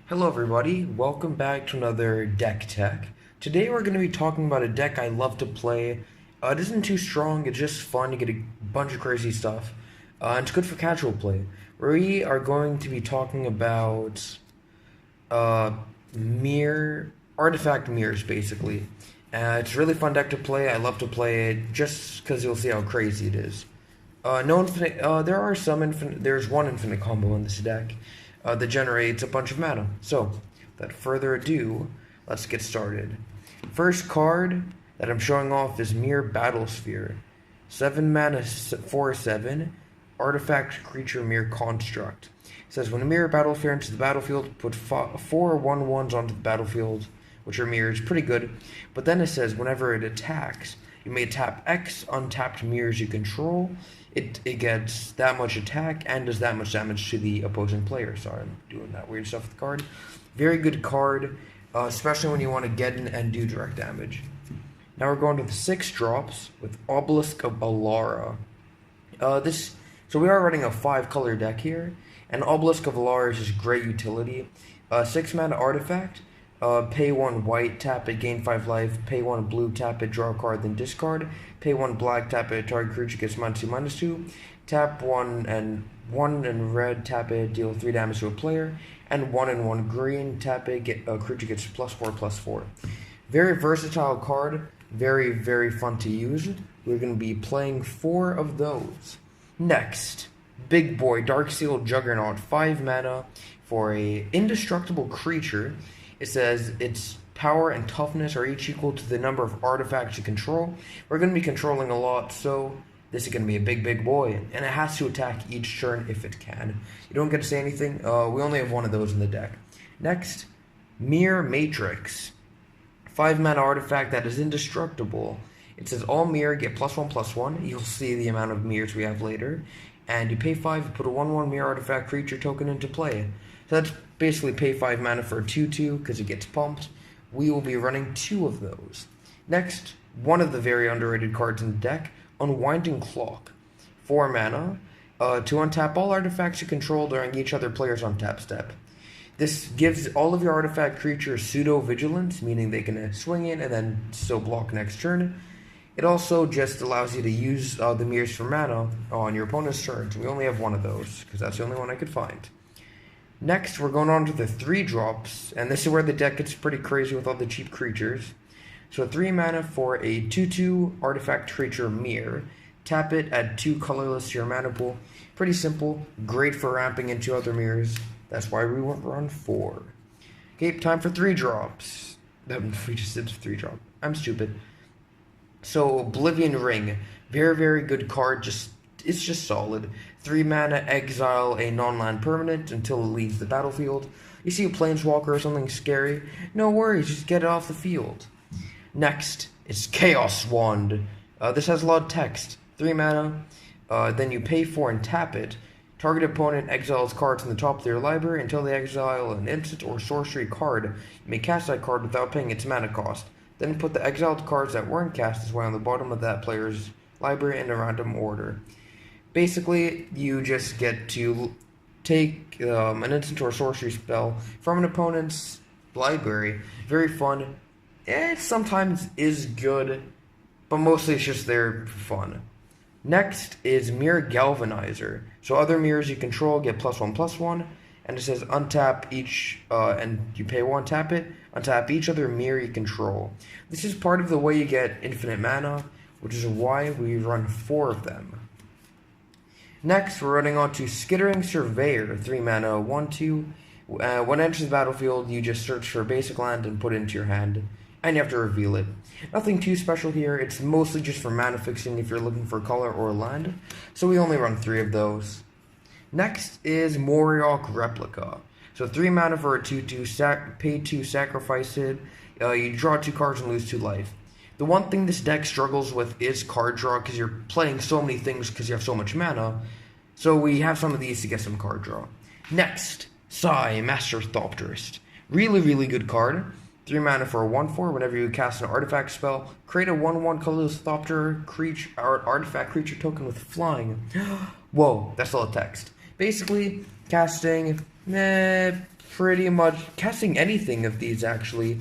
Hello everybody, welcome back to another deck tech. Today we're going to be talking about a deck I love to play. It isn't too strong, it's just fun, you get a bunch of crazy stuff. And it's good for casual play. We are going to be talking about artifact Myrs basically. It's a really fun deck to play, I love to play it just because you'll see how crazy it is. No infinite. There are some infinite. There's one infinite combo in this deck that generates a bunch of mana. So, without further ado, let's get started. First card that I'm showing off is Myr Battlesphere. 7 mana, 4/7. Artifact creature Myr construct. It says when a Myr Battlesphere enters the battlefield, put 4 1/1s onto the battlefield, which are Myrs. Pretty good. But then it says whenever it attacks, you may tap X untapped Myrs you control. It gets that much attack and does that much damage to the opposing player. Sorry, I'm doing that weird stuff with the card. Very good card, especially when you want to get in and do direct damage. Now we're going to the 6 drops with Obelisk of Alara. So we are running a 5-color deck here, and Obelisk of Alara is just great utility. 6 mana artifact. Pay 1 white, tap it, gain 5 life. Pay 1 blue, tap it, draw a card, then discard. Pay 1 black, tap it, target creature gets -2/-2. Tap 1 and red, tap it, deal 3 damage to a player. And 1 and 1 green, tap it, get a creature gets +4/+4. Very versatile card, very fun to use. We're going to be playing 4 of those. Next, big boy, Darksteel Juggernaut, 5 mana for a indestructible creature. It says its power and toughness are each equal to the number of artifacts you control. We're going to be controlling a lot, so this is going to be a big boy. And it has to attack each turn if it can. You don't get to say anything. We only have 1 of those in the deck. Next, Myr Matrix. 5 mana artifact that is indestructible. It says all Myr get +1/+1. You'll see the amount of Myrs we have later. And you pay 5, you put a 1/1 Myr artifact creature token into play. So that's basically pay 5 mana for a 2/2 because it gets pumped. We will be running 2 of those. Next, one of the very underrated cards in the deck, Unwinding Clock. 4 mana to untap all artifacts you control during each other player's untap step. This gives all of your artifact creatures pseudo-vigilance, meaning they can swing in and then still block next turn. It also just allows you to use the Myrs for mana on your opponent's turns. We only have 1 of those, because that's the only one I could find. Next, we're going on to the 3 drops, and this is where the deck gets pretty crazy with all the cheap creatures. So 3 mana for a 2/2 artifact creature Myr. Tap it, add 2 colorless to your mana pool. Pretty simple, great for ramping into other Myrs. That's why we won't run 4. Okay, time for 3 drops. We just did 3 drop. I'm stupid. So Oblivion Ring, very good card. It's just solid. 3 mana, exile a non-land permanent until it leaves the battlefield. You see a planeswalker or something scary? No worries, just get it off the field. Next, it's Chaos Wand. This has a lot of text. 3 mana, then you pay 4 and tap it. Target opponent exiles cards from the top of their library until they exile an instant or sorcery card. You may cast that card without paying its mana cost. Then put the exiled cards that weren't cast as well on the bottom of that player's library in a random order. Basically, you just get to take an instant or sorcery spell from an opponent's library. Very fun. It sometimes is good, but mostly it's just there for fun. Next is Myr Galvanizer. So other Myrs you control get +1/+1, and it says untap each, and you pay 1, tap it, untap each other Myr you control. This is part of the way you get infinite mana, which is why we run 4 of them. Next, we're running on to Skittering Surveyor, 3 mana, 1/2. When it enters the battlefield, you just search for a basic land and put it into your hand, and you have to reveal it. Nothing too special here, it's mostly just for mana fixing if you're looking for color or land, so we only run 3 of those. Next is Moriok Replica. So 3 mana for a 2/2, pay 2, sacrifice it, you draw 2 cards and lose 2 life. The one thing this deck struggles with is card draw, because you're playing so many things because you have so much mana. So we have some of these to get some card draw. Next, Sai, Master Thopterist. Really good card. 3 mana for a 1/4. Whenever you cast an artifact spell, create a 1/1 colorless Thopter artifact creature token with flying. Whoa, that's all the text. Basically, casting, pretty much casting anything of these actually,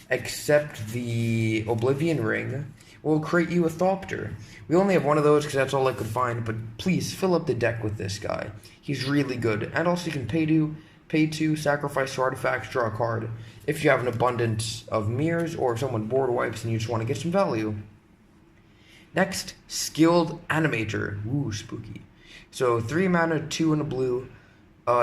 except the Oblivion Ring, will create you a Thopter. We only have one of those because that's all I could find, but please fill up the deck with this guy. He's really good, and also you can pay to sacrifice your artifacts, draw a card, if you have an abundance of Myrs, or if someone board wipes and you just want to get some value. Next, Skilled Animator. Ooh, spooky. So 3 mana, 2 in a blue.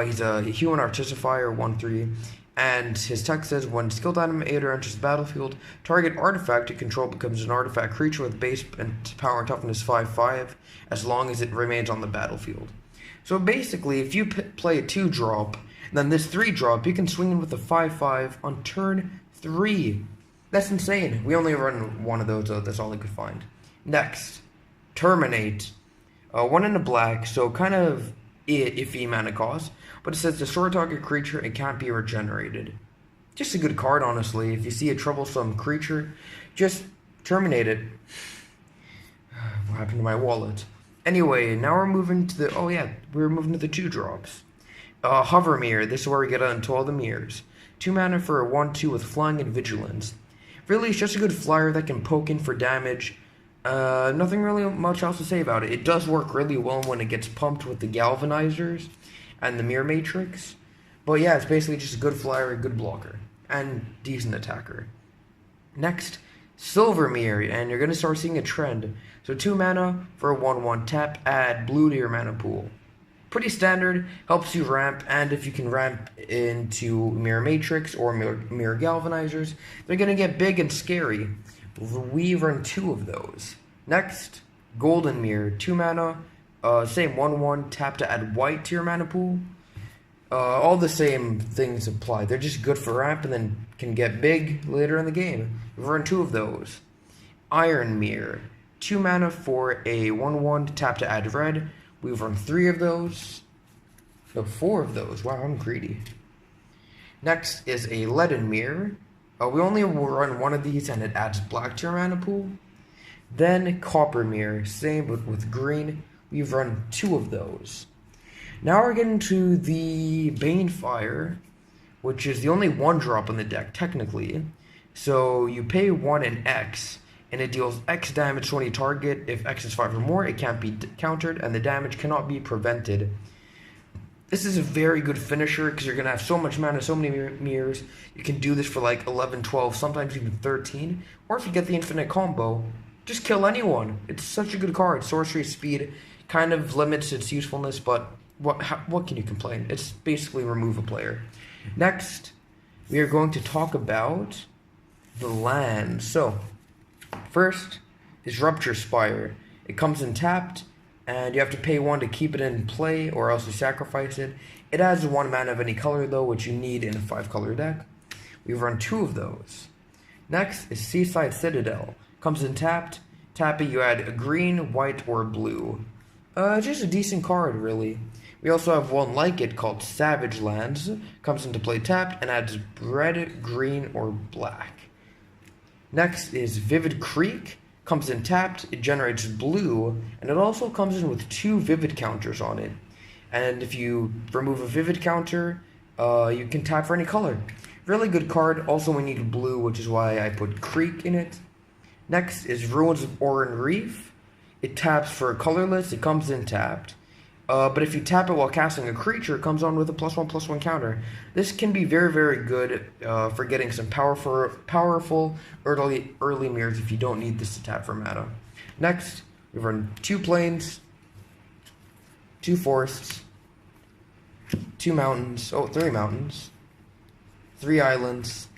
He's a human artificer, 1/3. And his text says, when Skilled Animator enters the battlefield, target artifact you control becomes an artifact creature with base and power and toughness 5/5, as long as it remains on the battlefield. So basically, if you play a 2-drop, then this 3-drop, you can swing in with a 5/5 on turn 3. That's insane. We only run one of those, though. That's all I could find. Next, Terminate. 1 in a black, so kind of iffy mana cost, but it says destroy target creature and can't be regenerated. Just a good card, honestly. If you see a troublesome creature, just terminate it. What happened to my wallet? Anyway, now we're moving to the, we're moving to the 2-drops. Hovermere, this is where we get into all the Myrs. 2 mana for a 1/2 with flying and vigilance. Really, it's just a good flyer that can poke in for damage. Nothing really much else to say about it. It does work really well when it gets pumped with the galvanizers and the mirror matrix. But yeah, it's basically just a good flyer, a good blocker, and decent attacker. Next, Silvermere, and you're going to start seeing a trend. So 2 mana for a 1/1 tap, add blue to your mana pool. Pretty standard, helps you ramp, and if you can ramp into mirror matrix or mirror galvanizers, they're going to get big and scary. We run 2 of those. Next, Golden Mirror, 2 mana, same 1/1, tap to add white to your mana pool. All the same things apply. They're just good for ramp and then can get big later in the game. We run 2 of those. Iron Mirror, 2 mana for a 1/1, tap to add red. We've run 3 of those. No, 4 of those. Wow, I'm greedy. Next is a Leaden Mirror. We only run 1 of these and it adds black to your mana pool. Then Copper Mirror, same but with green. We've run 2 of those. Now we're getting to the Banefire, which is the only 1-drop in the deck, technically. So you pay 1 in X, and it deals X damage to any target. If X is 5 or more, it can't be countered, and the damage cannot be prevented. This is a very good finisher because you're going to have so much mana, so many mirrors. You can do this for like 11, 12, sometimes even 13. Or if you get the infinite combo, just kill anyone. It's such a good card. Sorcery speed kind of limits its usefulness, but what can you complain? It's basically remove a player. Next, we are going to talk about the land. So, first is Rupture Spire. It comes in tapped, and you have to pay 1 to keep it in play, or else you sacrifice it. It adds 1 mana of any color, though, which you need in a 5-color deck. We've run 2 of those. Next is Seaside Citadel. Comes in tapped. Tap it, you add a green, white, or blue. Just a decent card, really. We also have one like it called Savage Lands. Comes into play tapped and adds red, green, or black. Next is Vivid Creek. Comes in tapped, it generates blue, and it also comes in with 2 Vivid counters on it. And if you remove a Vivid counter, you can tap for any color. Really good card. Also we need blue, which is why I put Creek in it. Next is Ruins of Oran Reef. It taps for colorless, it comes in tapped. But if you tap it while casting a creature, it comes on with a +1/+1 counter. This can be very, very good for getting some powerful early mirrors if you don't need this to tap for mana. Next, we run 2 plains, 2 forests, 2 mountains, 3 mountains, 3 islands,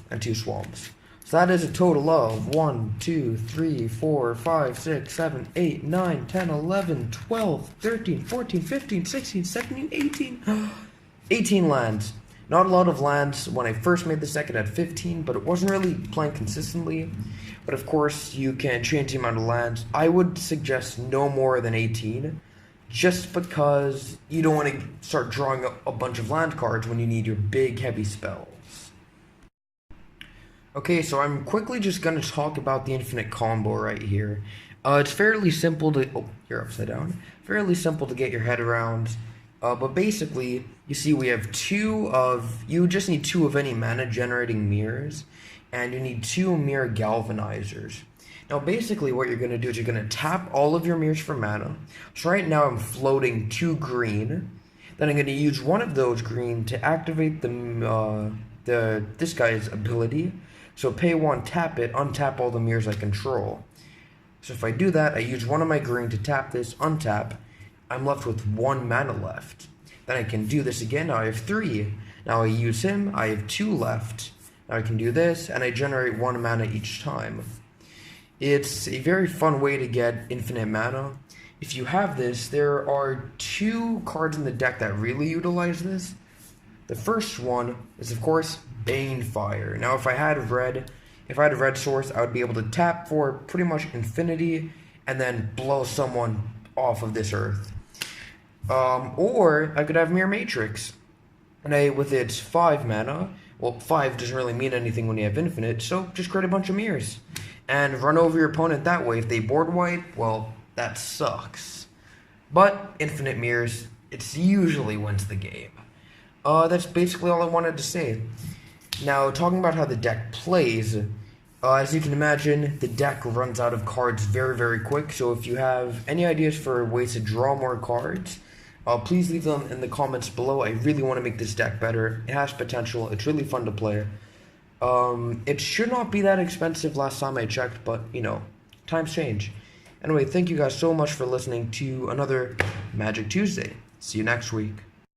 and 2 swamps. So that is a total of 1, 2, 3, 4, 5, 6, 7, 8, 9, 10, 11, 12, 13, 14, 15, 16, 17, 18. 18 lands. Not a lot of lands. When I first made this deck, it had 15, but it wasn't really playing consistently. But of course, you can change the amount of lands. I would suggest no more than 18, just because you don't want to start drawing a bunch of land cards when you need your big, heavy spells. Okay, so I'm quickly just going to talk about the infinite combo right here. It's fairly simple to... Oh, you're upside down. Fairly simple to get your head around. But basically, you see we have you just need 2 of any mana generating Myrs, and you need 2 Myr galvanizers. Now basically what you're going to do is you're going to tap all of your Myrs for mana. So right now I'm floating 2 green. Then I'm going to use one of those green to activate this guy's ability. So pay 1, tap it, untap all the Myrs I control. So if I do that, I use one of my green to tap this, untap. I'm left with 1 mana left. Then I can do this again. Now I have 3. Now I use him. I have 2 left. Now I can do this, and I generate 1 mana each time. It's a very fun way to get infinite mana. If you have this, there are 2 cards in the deck that really utilize this. The first one is, of course, Banefire. Now, if I had a red source, I would be able to tap for pretty much infinity and then blow someone off of this earth. Or I could have Mirror Matrix. And with its 5 mana, well, 5 doesn't really mean anything when you have infinite, so just create a bunch of Myrs. And run over your opponent that way. If they board wipe, well, that sucks. But infinite Myrs, it usually wins the game. That's basically all I wanted to say. Now, talking about how the deck plays, as you can imagine, the deck runs out of cards very, very quick. So if you have any ideas for ways to draw more cards, please leave them in the comments below. I really want to make this deck better. It has potential. It's really fun to play. It should not be that expensive last time I checked, but, you know, times change. Anyway, thank you guys so much for listening to another Magic Tuesday. See you next week.